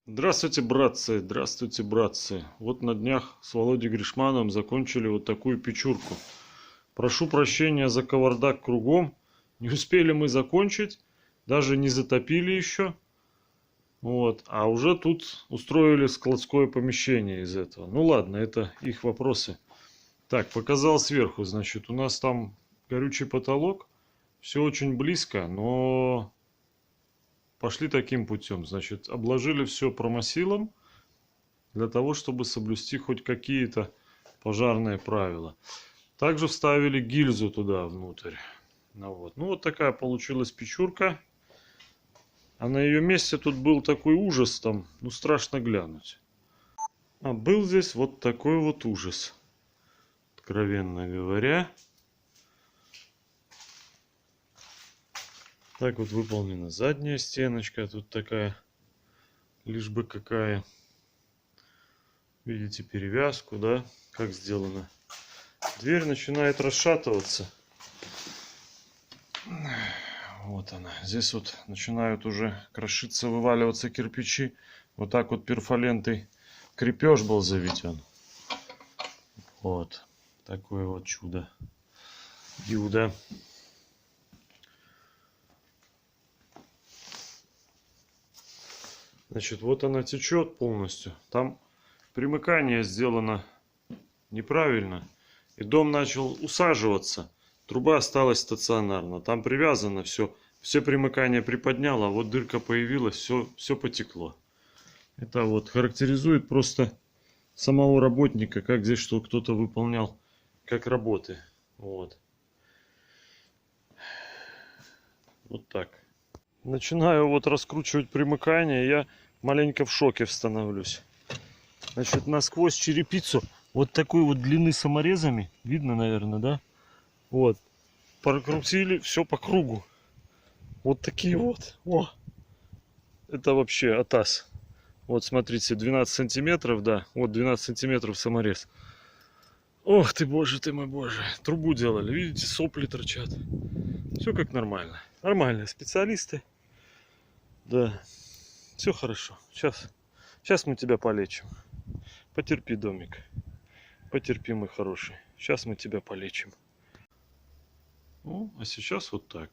Здравствуйте, братцы! Здравствуйте, братцы! Вот на днях с Володей Гришмановым закончили вот такую печурку. Прошу прощения за кавардак кругом. Не успели мы закончить, даже не затопили еще. Вот, а уже тут устроили складское помещение из этого. Ну ладно, это их вопросы. Так, показал сверху, значит, у нас там горючий потолок. Все очень близко, но пошли таким путем. Значит, обложили все промосилом для того, чтобы соблюсти хоть какие-то пожарные правила. Также вставили гильзу туда внутрь. Ну вот такая получилась печурка. А на ее месте тут был такой ужас там. Ну страшно глянуть. А был здесь вот такой вот ужас. Откровенно говоря. Так вот выполнена задняя стеночка. Тут такая, лишь бы какая. Видите перевязку, да? Как сделано. Дверь начинает расшатываться. Вот она. Здесь вот начинают уже крошиться, вываливаться кирпичи. Вот так вот перфолентой крепеж был заведен. Вот. Такое вот чудо. Юда. Значит, вот она течет полностью. Там примыкание сделано неправильно. И дом начал усаживаться. Труба осталась стационарно. Там привязано все. Все примыкания приподняло, а вот дырка появилась, все потекло. Это вот характеризует просто самого работника, как здесь что кто-то выполнял, как работы. Вот. Вот так. Начинаю вот раскручивать примыкание, я маленько в шоке становлюсь. Значит, насквозь черепицу вот такой вот длины саморезами, видно, наверное, да? Вот. Прокрутили все по кругу. Вот такие вот. О! Это вообще атас. Вот смотрите, 12 сантиметров, да. Вот 12 сантиметров саморез. Ох ты, боже ты мой, боже. Трубу делали. Видите, сопли торчат. Все как нормально. Нормальные специалисты. Да. Все хорошо. Сейчас мы тебя полечим. Потерпи, домик. Потерпи, мой хороший. Сейчас мы тебя полечим. Ну, а сейчас вот так.